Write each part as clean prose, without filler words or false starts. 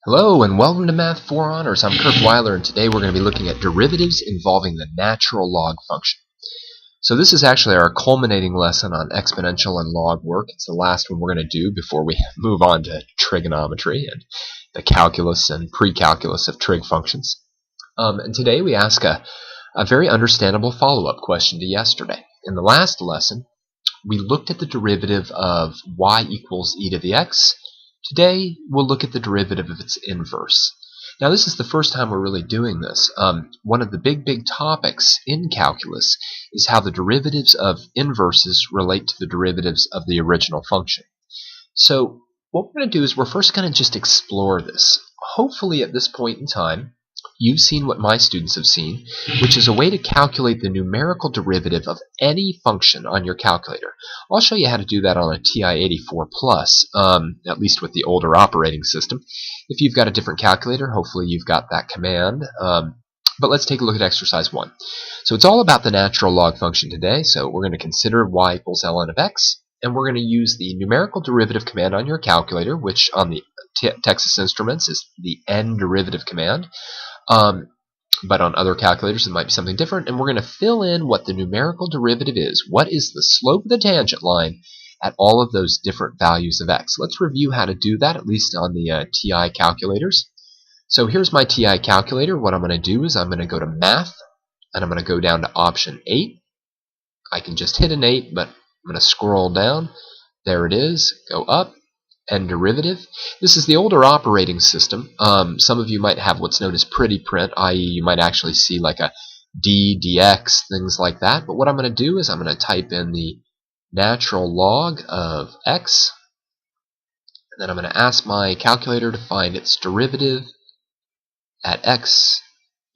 Hello and welcome to Math for Honors. I'm Kirk Weiler, and today we're going to be looking at derivatives involving the natural log function. So this is actually our culminating lesson on exponential and log work. It's the last one we're going to do before we move on to trigonometry and the calculus and pre-calculus of trig functions. And today we ask a very understandable follow-up question to yesterday. In the last lesson, we looked at the derivative of y equals e to the x. Today, we'll look at the derivative of its inverse. Now, this is the first time we're really doing this. One of the big topics in calculus is how the derivatives of inverses relate to the derivatives of the original function. So, what we're going to do is we're first going to just explore this. Hopefully, at this point in time, you've seen what my students have seen, which is a way to calculate the numerical derivative of any function on your calculator. I'll show you how to do that on a TI-84 Plus, at least with the older operating system. If you've got a different calculator, hopefully you've got that command. But let's take a look at exercise 1. So it's all about the natural log function today, so we're going to consider y equals ln of x, and we're going to use the numerical derivative command on your calculator, which on the Texas Instruments is the n derivative command. But on other calculators it might be something different, and we're going to fill in what the numerical derivative is. What is the slope of the tangent line at all of those different values of x? Let's review how to do that, at least on the TI calculators. So here's my TI calculator. What I'm going to do is I'm going to go to Math, and I'm going to go down to option 8. I can just hit an 8, but I'm going to scroll down. There it is. Go up. N derivative. This is the older operating system. Some of you might have what's known as pretty print, i.e. you might actually see like a d, dx, things like that. But what I'm going to do is I'm going to type in the natural log of x, and then I'm going to ask my calculator to find its derivative at x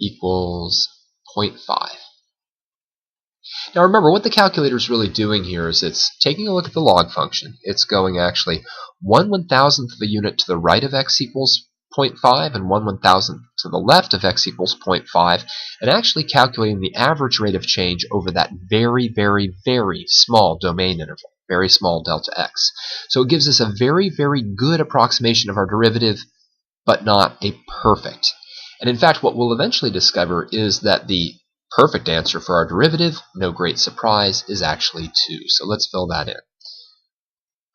equals 0.5. Now remember, what the calculator is really doing here is it's taking a look at the log function. It's going actually 1/1000th of a unit to the right of x equals 0.5 and 1/1000th to the left of x equals 0.5, and actually calculating the average rate of change over that very small domain interval, very small delta x. So it gives us a very good approximation of our derivative, but not a perfect. And in fact, what we'll eventually discover is that the perfect answer for our derivative, no great surprise, is actually 2. So let's fill that in.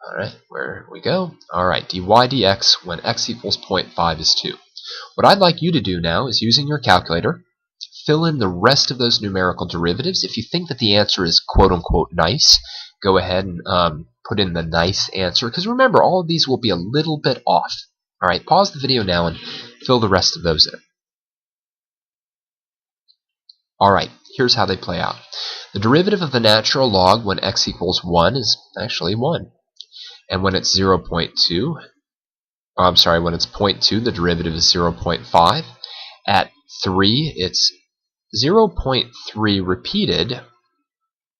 Alright, where we go. Alright, dy dx when x equals 0.5 is 2. What I'd like you to do now is, using your calculator, fill in the rest of those numerical derivatives. If you think that the answer is quote-unquote nice, go ahead and put in the nice answer, because remember, all of these will be a little bit off. Alright, pause the video now and fill the rest of those in. Alright, here's how they play out. The derivative of the natural log when x equals 1 is actually 1. And when it's 0.2, when it's 0.2, the derivative is 0.5. At 3, it's 0.3 repeated,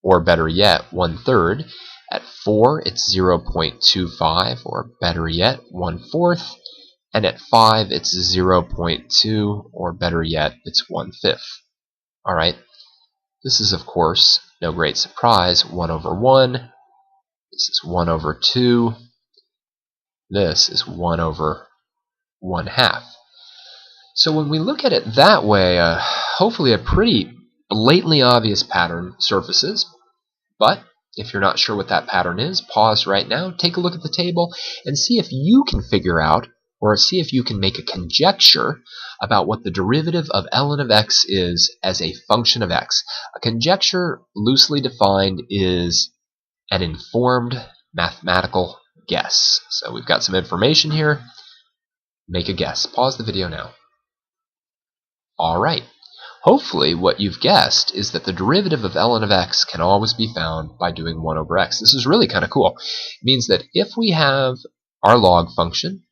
or better yet, 1/3. At 4, it's 0.25, or better yet, 1/4. And at 5, it's 0.2, or better yet, it's 1/5. Alright, this is, of course, no great surprise, 1/1. This is 1/2. This is 1/1/2. So when we look at it that way, hopefully a pretty blatantly obvious pattern surfaces. But if you're not sure what that pattern is, pause right now, take a look at the table, and see if you can figure out, or see if you can make a conjecture about what the derivative of ln of x is as a function of x. A conjecture, loosely defined, is an informed mathematical guess. So we've got some information here. Make a guess. Pause the video now. Alright. Hopefully what you've guessed is that the derivative of ln of x can always be found by doing 1/x. This is really kind of cool. It means that if we have our log function,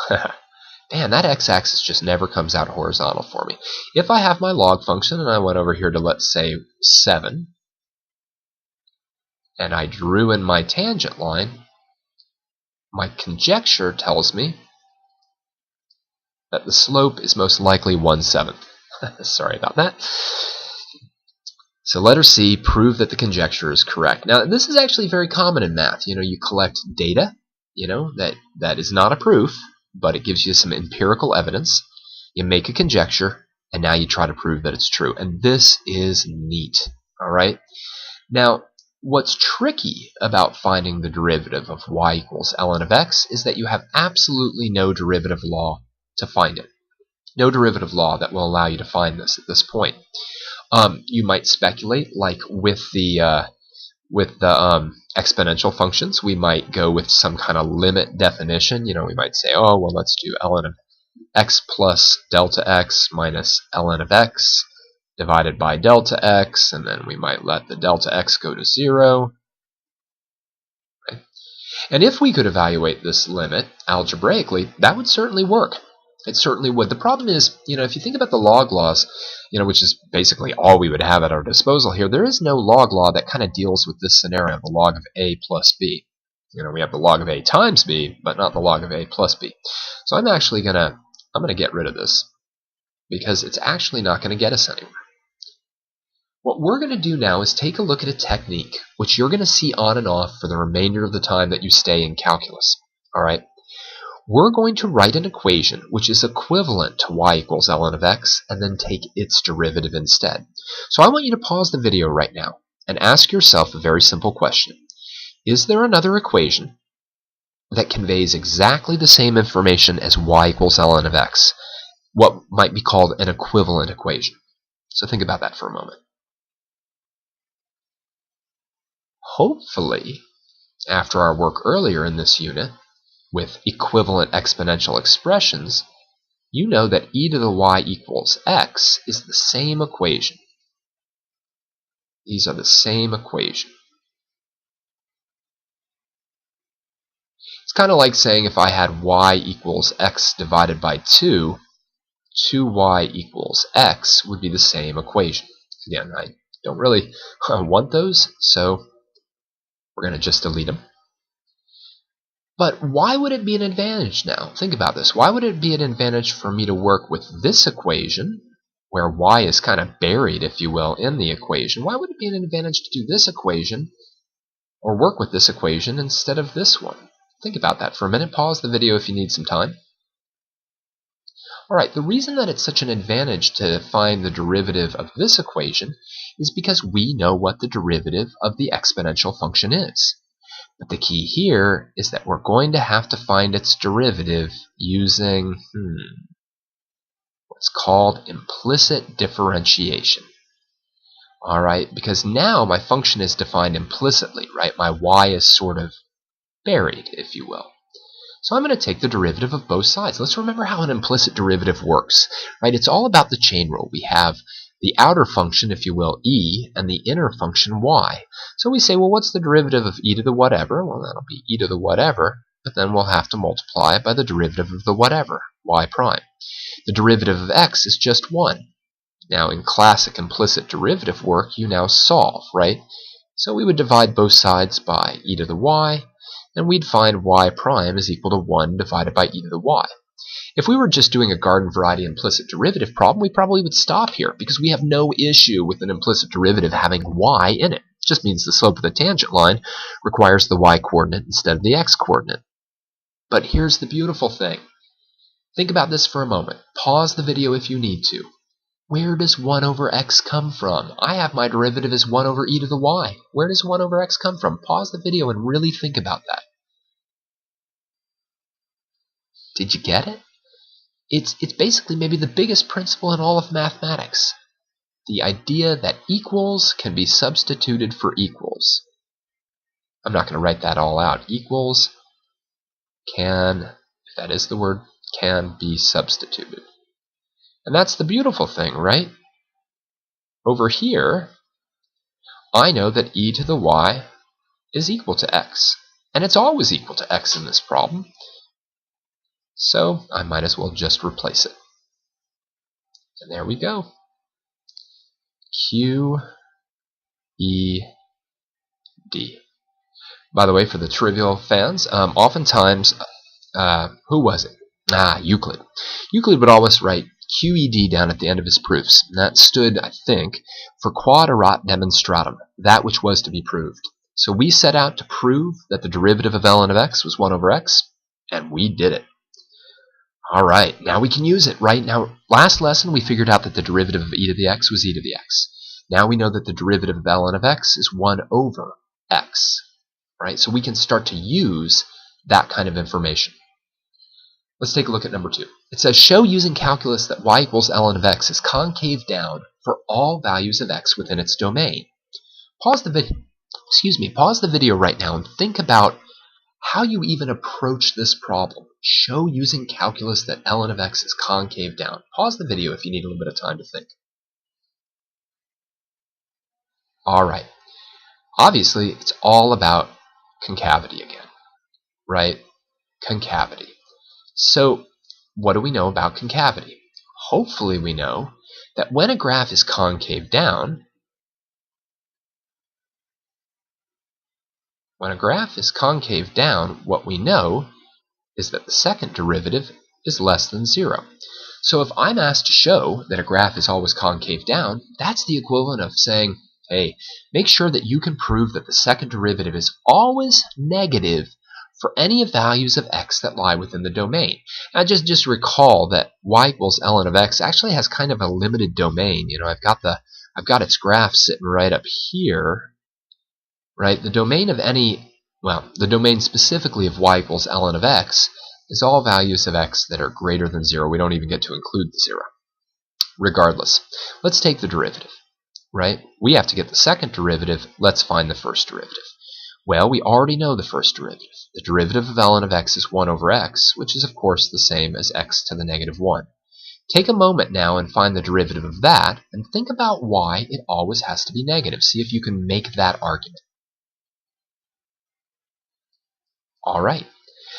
man, that x-axis just never comes out horizontal for me. If I have my log function and I went over here to, let's say, 7, and I drew in my tangent line, my conjecture tells me that the slope is most likely 1/7. Sorry about that. So letter C, prove that the conjecture is correct. Now, this is actually very common in math. You collect data, that is not a proof, but it gives you some empirical evidence. You make a conjecture, and now you try to prove that it's true. And this is neat. All right? Now, what's tricky about finding the derivative of y equals ln of x is that you have absolutely no derivative law to find it. No derivative law that will allow you to find this at this point. You might speculate, like with the exponential functions, we might go with some kind of limit definition. You know, we might say, oh, well, let's do ln of x plus delta x minus ln of x divided by delta x, and then we might let the delta x go to 0. Right? And if we could evaluate this limit algebraically, that would certainly work. It certainly would. The problem is, you know, if you think about the log laws, you know, which is basically all we would have at our disposal here, there is no log law that kind of deals with this scenario, the log of a plus b. You know, we have the log of a times b, but not the log of a plus b. So I'm actually gonna get rid of this because it's actually not going to get us anywhere. What we're going to do now is take a look at a technique which you're going to see on and off for the remainder of the time that you stay in calculus. All right. We're going to write an equation which is equivalent to y equals ln of x and then take its derivative instead. So I want you to pause the video right now and ask yourself a very simple question. Is there another equation that conveys exactly the same information as y equals ln of x? What might be called an equivalent equation. So think about that for a moment. Hopefully, after our work earlier in this unit, with equivalent exponential expressions, you know that e to the y equals x is the same equation. These are the same equation. It's kind of like saying if I had y equals x divided by 2, 2y equals x would be the same equation. Again, I don't really want those, so we're going to just delete them. But why would it be an advantage now? Think about this. Why would it be an advantage for me to work with this equation, where y is kind of buried, if you will, in the equation? Why would it be an advantage to do this equation, or work with this equation instead of this one? Think about that for a minute. Pause the video if you need some time. Alright, the reason that it's such an advantage to find the derivative of this equation is because we know what the derivative of the exponential function is. But the key here is that we're going to have to find its derivative using what's called implicit differentiation. Alright, because now my function is defined implicitly, right? My y is sort of buried, if you will. So I'm going to take the derivative of both sides. Let's remember how an implicit derivative works, right? It's all about the chain rule. We have the outer function, if you will, e, and the inner function y. So we say, well, what's the derivative of e to the whatever? Well, that'll be e to the whatever, but then we'll have to multiply it by the derivative of the whatever, y prime. The derivative of x is just 1. Now, in classic implicit derivative work, you now solve, right? So we would divide both sides by e to the y, and we'd find y prime is equal to 1 divided by e to the y. If we were just doing a garden variety implicit derivative problem, we probably would stop here because we have no issue with an implicit derivative having y in it. It just means the slope of the tangent line requires the y coordinate instead of the x coordinate. But here's the beautiful thing. Think about this for a moment. Pause the video if you need to. Where does 1 over x come from? I have my derivative as 1 over e to the y. Where does 1 over x come from? Pause the video and really think about that. Did you get it? It's basically maybe the biggest principle in all of mathematics. The idea that equals can be substituted for equals. I'm not going to write that all out. Equals can, if that is the word, can be substituted. And that's the beautiful thing, right? Over here, I know that e to the y is equal to x. And it's always equal to x in this problem. So I might as well just replace it. And there we go. Q, E, D. By the way, for the trivial fans, oftentimes, who was it? Euclid. Euclid would always write QED down at the end of his proofs. And that stood, I think, for quod erat demonstratum, that which was to be proved. So we set out to prove that the derivative of ln of x was 1 over x, and we did it. Alright, now we can use it, right? Now, last lesson we figured out that the derivative of e to the x was e to the x. Now we know that the derivative of ln of x is 1 over x, right? So we can start to use that kind of information. Let's take a look at number 2. It says, show using calculus that y equals ln of x is concave down for all values of x within its domain. Pause the video right now and think about how you even approach this problem. Show using calculus that ln of x is concave down. Pause the video if you need a little bit of time to think. Alright, obviously it's all about concavity again, right? Concavity. So what do we know about concavity? Hopefully we know that when a graph is concave down, what we know is that the second derivative is less than 0. So if I'm asked to show that a graph is always concave down, that's the equivalent of saying, hey, make sure that you can prove that the second derivative is always negative for any values of x that lie within the domain. Now just recall that y equals ln of x actually has kind of a limited domain. You know, I've got its graph sitting right up here. Right? The domain of the domain specifically of y equals ln of x is all values of x that are greater than 0. We don't even get to include the 0. Regardless, let's take the derivative, right? We have to get the second derivative. Let's find the first derivative. Well, we already know the first derivative. The derivative of ln of x is 1 over x, which is of course the same as x to the negative 1. Take a moment now and find the derivative of that, and think about why it always has to be negative. See if you can make that argument. Alright,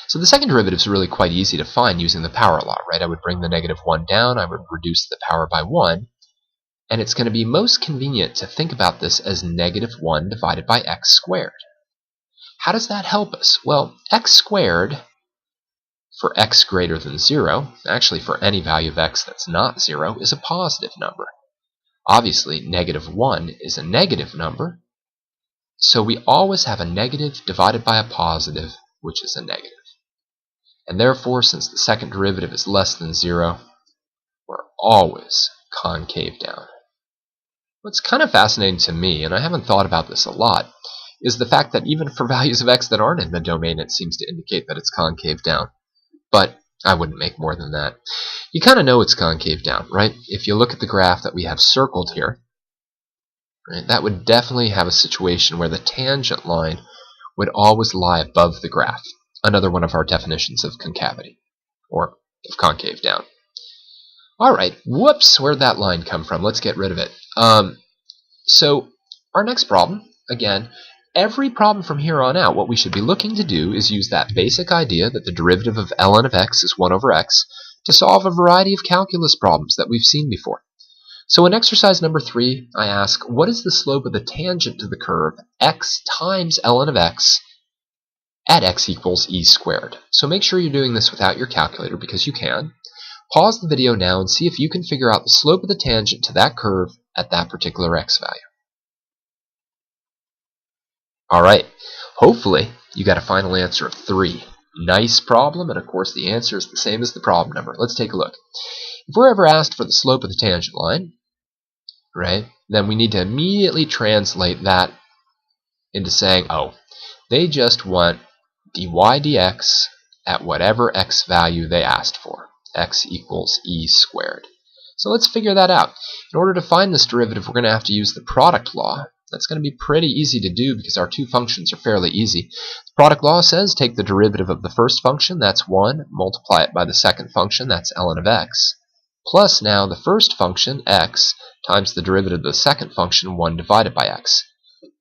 so the second derivative is really quite easy to find using the power law, right? I would bring the negative 1 down, I would reduce the power by 1, and it's going to be most convenient to think about this as negative 1 divided by x squared. How does that help us? Well, x squared for x greater than 0, actually for any value of x that's not 0, is a positive number. Obviously, negative 1 is a negative number, so we always have a negative divided by a positive, which is a negative. And therefore, since the second derivative is less than 0, we're always concave down. What's kind of fascinating to me, and I haven't thought about this a lot, is the fact that even for values of x that aren't in the domain, it seems to indicate that it's concave down. But I wouldn't make more than that. You kind of know it's concave down, right? If you look at the graph that we have circled here, right, that would definitely have a situation where the tangent line would always lie above the graph. Another one of our definitions of concavity, or of concave down. Alright, whoops, where'd that line come from? Let's get rid of it. So, our next problem, again, every problem from here on out, what we should be looking to do is use that basic idea that the derivative of ln of x is 1 over x to solve a variety of calculus problems that we've seen before. So in exercise number 3, I ask, what is the slope of the tangent to the curve x times ln of x at x equals e squared? So make sure you're doing this without your calculator because you can. Pause the video now and see if you can figure out the slope of the tangent to that curve at that particular x value. Alright, hopefully you got a final answer of 3. Nice problem, and of course the answer is the same as the problem number. Let's take a look. If we're ever asked for the slope of the tangent line, right, then we need to immediately translate that into saying, oh, they just want dy dx at whatever x value they asked for. X equals e squared. So let's figure that out. In order to find this derivative, we're going to have to use the product law. That's going to be pretty easy to do because our two functions are fairly easy. The product law says take the derivative of the first function, that's 1, multiply it by the second function, that's ln of x, plus now the first function, x, times the derivative of the second function, 1 divided by x.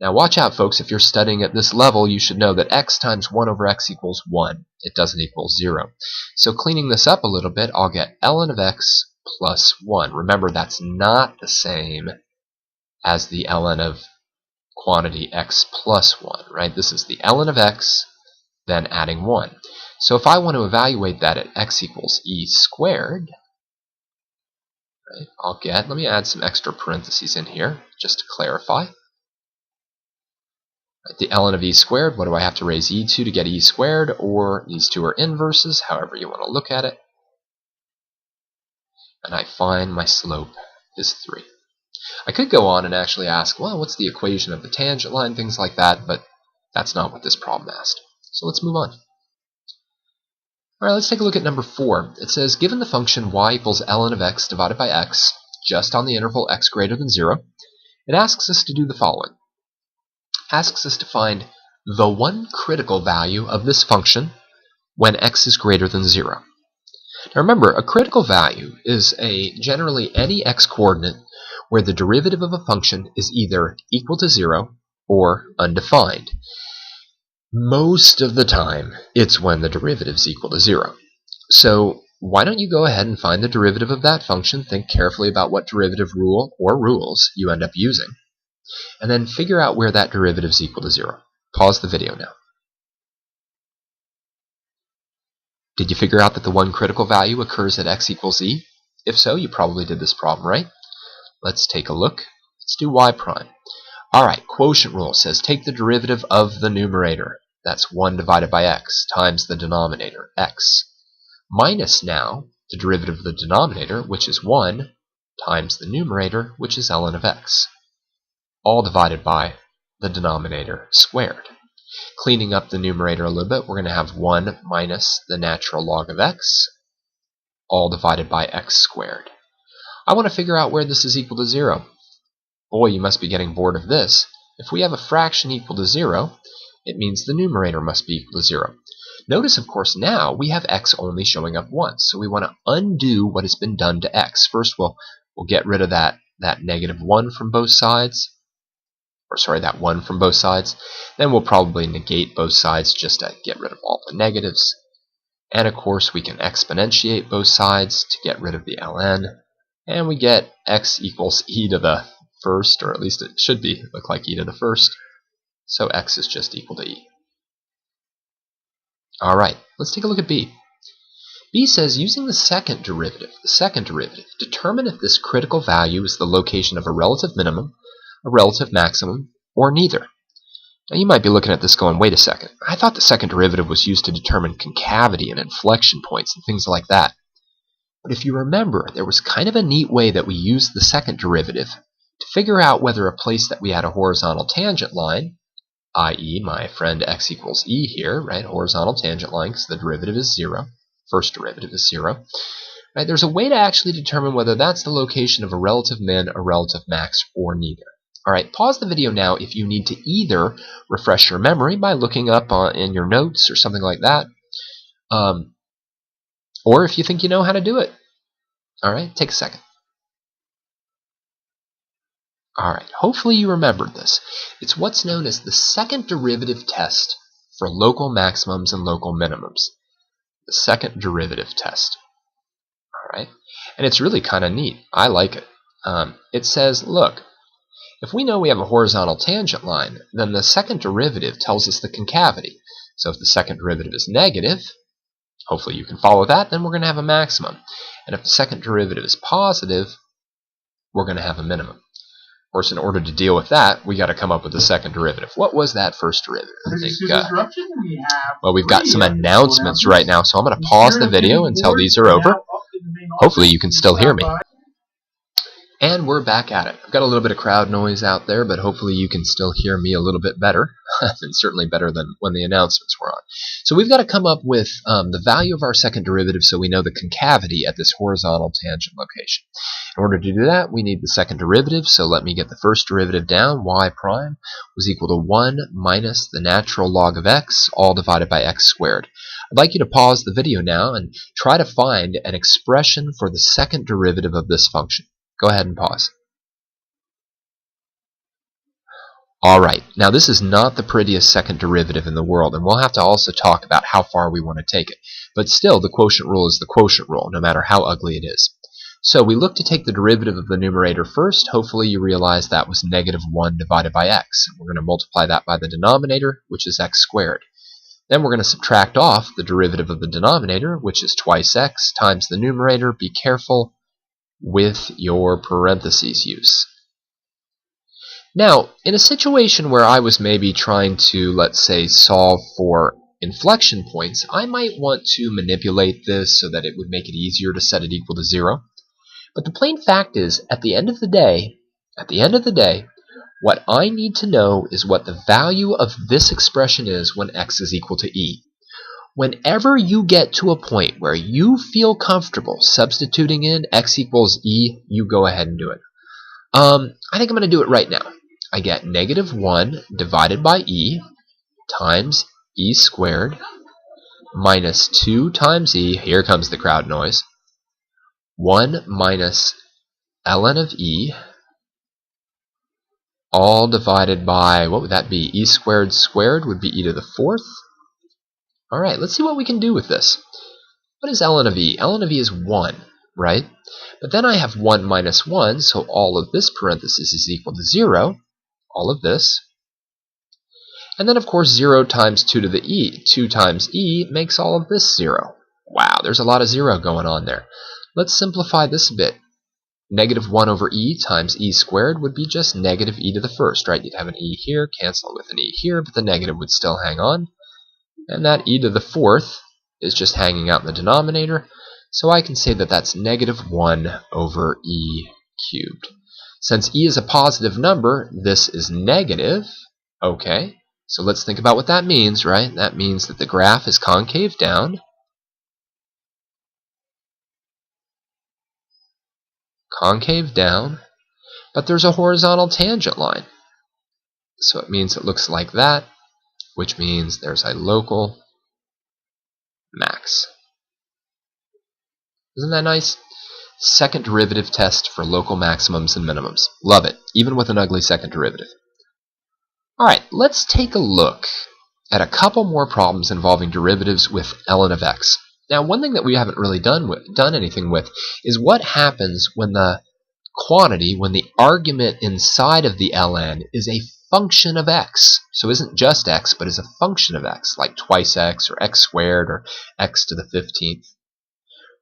Now watch out, folks, if you're studying at this level, you should know that x times 1 over x equals 1. It doesn't equal 0. So cleaning this up a little bit, I'll get ln of x plus 1. Remember, that's not the same as the ln of quantity x plus 1, right? This is the ln of x, then adding 1. So if I want to evaluate that at x equals e squared, right, I'll get, let me add some extra parentheses in here just to clarify. The ln of e squared, what do I have to raise e to get e squared? Or these two are inverses, however you want to look at it. and I find my slope is 3. I could go on and actually ask, well, what's the equation of the tangent line, things like that, but that's not what this problem asked. So let's move on. All right, let's take a look at number 4. It says, given the function y equals ln of x divided by x, just on the interval x greater than 0, it asks us to do the following. It asks us to find the one critical value of this function when x is greater than 0. Now remember, a critical value is generally any x-coordinate where the derivative of a function is either equal to 0 or undefined. Most of the time, it's when the derivative is equal to 0. So why don't you go ahead and find the derivative of that function, think carefully about what derivative rule or rules you end up using, and then figure out where that derivative is equal to 0. Pause the video now. Did you figure out that the one critical value occurs at x equals e? If so, you probably did this problem right. Let's take a look. Let's do y prime. Alright, quotient rule says take the derivative of the numerator. That's 1 divided by x times the denominator, x. Minus now the derivative of the denominator, which is 1, times the numerator, which is ln of x. All divided by the denominator squared. Cleaning up the numerator a little bit, we're going to have 1 minus the natural log of x, all divided by x squared. I want to figure out where this is equal to 0. Boy, you must be getting bored of this. If we have a fraction equal to 0, it means the numerator must be equal to 0. Notice, of course, now we have x only showing up once, so we want to undo what has been done to x. First, we'll get rid of that negative 1 from both sides. That 1 from both sides. Then we'll probably negate both sides just to get rid of all the negatives. And of course we can exponentiate both sides to get rid of the ln. And we get x equals e to the first, or at least it should look like e to the first. So x is just equal to e. Alright, let's take a look at b. b says using the second derivative, determine if this critical value is the location of a relative minimum, a relative maximum, or neither. Now you might be looking at this going, wait a second, I thought the second derivative was used to determine concavity and inflection points and things like that. But if you remember, there was kind of a neat way that we used the second derivative to figure out whether a place that we had a horizontal tangent line, i.e. my friend x equals e here, right, horizontal tangent line because the derivative is 0, first derivative is 0, right, there's a way to actually determine whether that's the location of a relative min, a relative max, or neither. Alright, pause the video now if you need to either refresh your memory by looking up in your notes or something like that, or if you think you know how to do it. Alright, take a second. Alright, hopefully you remembered this. It's what's known as the second derivative test for local maximums and local minimums. The second derivative test. Alright, and it's really kind of neat. I like it. It says, look, if we know we have a horizontal tangent line, then the second derivative tells us the concavity. So if the second derivative is negative, hopefully you can follow that, then we're going to have a maximum. And if the second derivative is positive, we're going to have a minimum. Of course, in order to deal with that, we got to come up with a second derivative. What was that first derivative? I think, well, we've got some announcements right now, so I'm going to pause the video until these are over. Hopefully you can still hear me. And we're back at it. I've got a little bit of crowd noise out there, but hopefully you can still hear me a little bit better, and certainly better than when the announcements were on. So we've got to come up with the value of our second derivative so we know the concavity at this horizontal tangent location. In order to do that, we need the second derivative, so let me get the first derivative down. Y prime was equal to 1 minus the natural log of x, all divided by x squared. I'd like you to pause the video now and try to find an expression for the second derivative of this function. Go ahead and pause. Alright, now this is not the prettiest second derivative in the world, and we'll have to also talk about how far we want to take it. But still, the quotient rule is the quotient rule, no matter how ugly it is. So we look to take the derivative of the numerator first. Hopefully you realize that was negative 1 divided by x. We're going to multiply that by the denominator, which is x squared. Then we're going to subtract off the derivative of the denominator, which is twice x, times the numerator. Be careful with your parentheses use. Now, in a situation where I was maybe trying to, let's say, solve for inflection points, I might want to manipulate this so that it would make it easier to set it equal to 0. But the plain fact is, at the end of the day, what I need to know is what the value of this expression is when x is equal to e. Whenever you get to a point where you feel comfortable substituting in x equals e, you go ahead and do it. I think I'm going to do it right now. I get negative 1 divided by e times e squared minus 2 times e, here comes the crowd noise, 1 minus ln of e, all divided by, what would that be? E squared squared would be e to the 4th. Alright, let's see what we can do with this. What is ln of e? ln of e is 1, right? But then I have 1 minus 1, so all of this parenthesis is equal to 0, all of this. And then, of course, 0 times 2 to the e. 2 times e makes all of this 0. Wow, there's a lot of 0 going on there. Let's simplify this a bit. Negative 1 over e times e squared would be just negative e to the 1st, right? You'd have an e here, cancel it with an e here, but the negative would still hang on. And that e to the 4th is just hanging out in the denominator. So I can say that that's negative 1 over e cubed. Since e is a positive number, this is negative. Okay, so let's think about what that means, right? That means that the graph is concave down. Concave down, but there's a horizontal tangent line. So it means it looks like that, which means there's a local max. Isn't that nice? Second derivative test for local maximums and minimums. Love it, even with an ugly second derivative. Alright, let's take a look at a couple more problems involving derivatives with ln of x. Now, one thing that we haven't really done anything with is what happens when the quantity, when the argument inside of the ln is a function of x. So isn't just x, but is a function of x, like twice x or x squared or x to the 15th.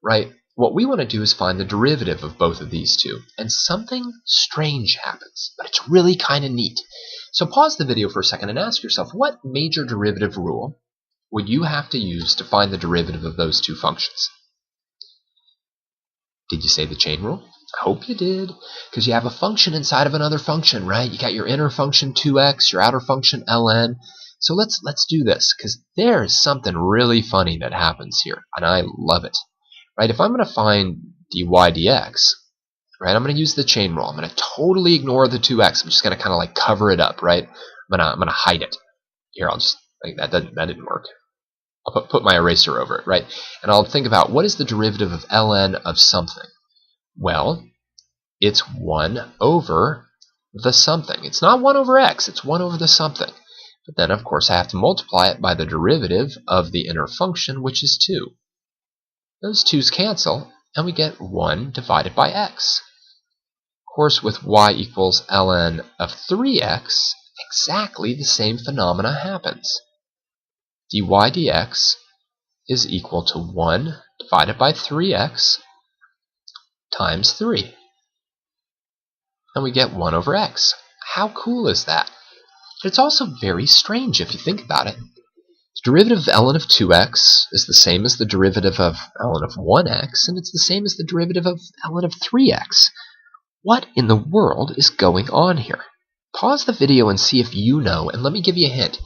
Right? What we want to do is find the derivative of both of these two. And something strange happens, but it's really kind of neat. So pause the video for a second and ask yourself, what major derivative rule would you have to use to find the derivative of those two functions? Did you say the chain rule? I hope you did, because you have a function inside of another function, right? You got your inner function 2x, your outer function ln. So let's do this, because there is something really funny that happens here, and I love it. Right? If I'm going to find dy dx, right, I'm going to use the chain rule. I'm going to totally ignore the 2x. I'm just going to kind of like cover it up, right? I'm going to hide it. Here, I'll just like that didn't work. I'll put my eraser over it, right? And I'll think about what is the derivative of ln of something. Well, it's 1 over the something. It's not 1 over x, it's 1 over the something. But then, of course, I have to multiply it by the derivative of the inner function, which is 2. Those 2's cancel, and we get 1 divided by x. Of course, with y equals ln of 3x, exactly the same phenomena happens. Dy dx is equal to 1 divided by 3x times 3. And we get 1 over x. How cool is that? But it's also very strange if you think about it. The derivative of ln of 2x is the same as the derivative of ln of 1x, and it's the same as the derivative of ln of 3x. What in the world is going on here? Pause the video and see if you know, and let me give you a hint.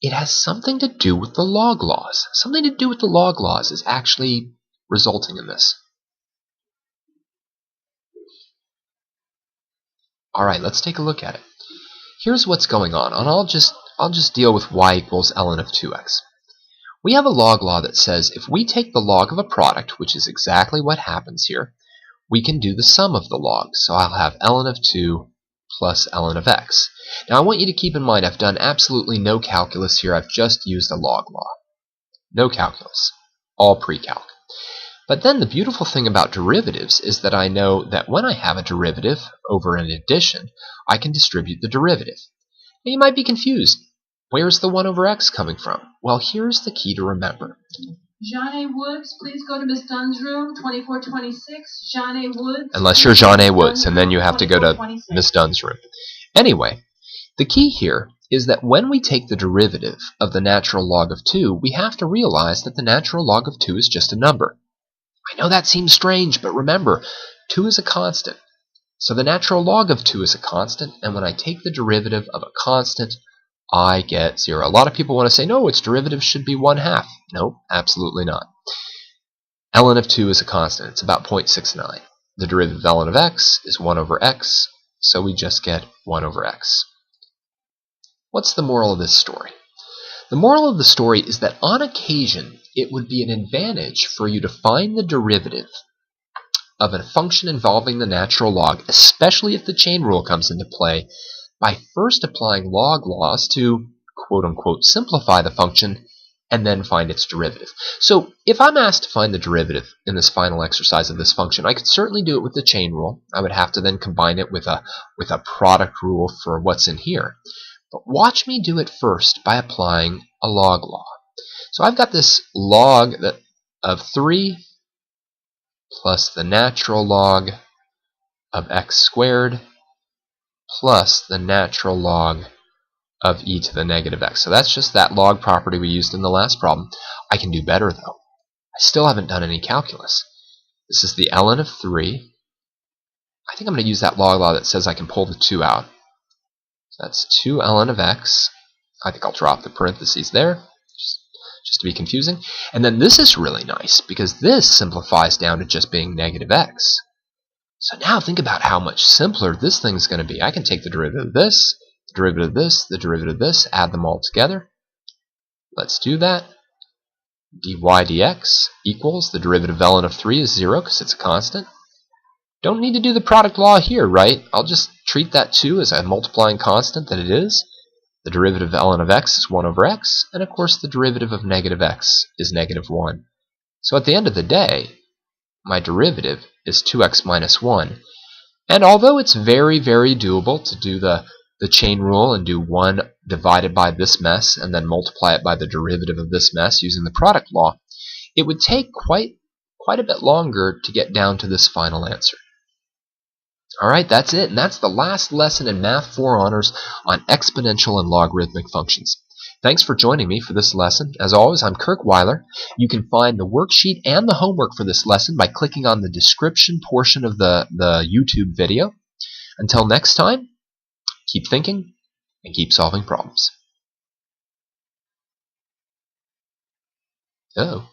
It has something to do with the log laws. Something to do with the log laws is actually resulting in this. Alright, let's take a look at it. Here's what's going on, and I'll just deal with y equals ln of 2x. We have a log law that says if we take the log of a product, which is exactly what happens here, we can do the sum of the logs. So I'll have ln of 2 plus ln of x. Now I want you to keep in mind I've done absolutely no calculus here. I've just used a log law. No calculus. All pre-calc. But then the beautiful thing about derivatives is that I know that when I have a derivative over an addition, I can distribute the derivative. Now you might be confused. Where's the 1 over x coming from? Well, here's the key to remember. Jeanne Woods, please go to Miss Dunn's room, 2426. Jeanne Woods. Unless you're Jeanne Woods, and then you have to go to Miss Dunn's room. Anyway, the key here is that when we take the derivative of the natural log of 2, we have to realize that the natural log of 2 is just a number. I know that seems strange, but remember, 2 is a constant. So the natural log of 2 is a constant, and when I take the derivative of a constant, I get 0. A lot of people want to say, no, its derivative should be 1/2. No, absolutely not. ln of 2 is a constant. It's about 0.69. The derivative of ln of x is 1 over x, so we just get 1 over x. What's the moral of this story? The moral of the story is that on occasion, it would be an advantage for you to find the derivative of a function involving the natural log, especially if the chain rule comes into play, by first applying log laws to quote-unquote simplify the function and then find its derivative. So if I'm asked to find the derivative in this final exercise of this function, I could certainly do it with the chain rule. I would have to then combine it with a product rule for what's in here. But watch me do it first by applying a log law. So I've got this log of 3 plus the natural log of x squared plus the natural log of e to the negative x. So that's just that log property we used in the last problem. I can do better, though. I still haven't done any calculus. This is the ln of 3. I think I'm going to use that log law that says I can pull the 2 out. So that's 2 ln of x. I think I'll drop the parentheses there, just to be confusing. And then this is really nice, because this simplifies down to just being negative x. So now think about how much simpler this thing's going to be. I can take the derivative of this, the derivative of this, the derivative of this, add them all together. Let's do that. dy dx equals the derivative of ln of 3 is 0 because it's a constant. Don't need to do the product law here, right? I'll just treat that 2 as a multiplying constant that it is. The derivative of ln of x is 1 over x, and of course the derivative of negative x is negative 1. So at the end of the day, my derivative is 2x minus 1. And although it's very, very doable to do the chain rule and do 1 divided by this mess and then multiply it by the derivative of this mess using the product law, it would take quite a bit longer to get down to this final answer. Alright, that's it, and that's the last lesson in Math 4 Honors on exponential and logarithmic functions. Thanks for joining me for this lesson. As always, I'm Kirk Weiler. You can find the worksheet and the homework for this lesson by clicking on the description portion of the YouTube video. Until next time, keep thinking and keep solving problems. Oh.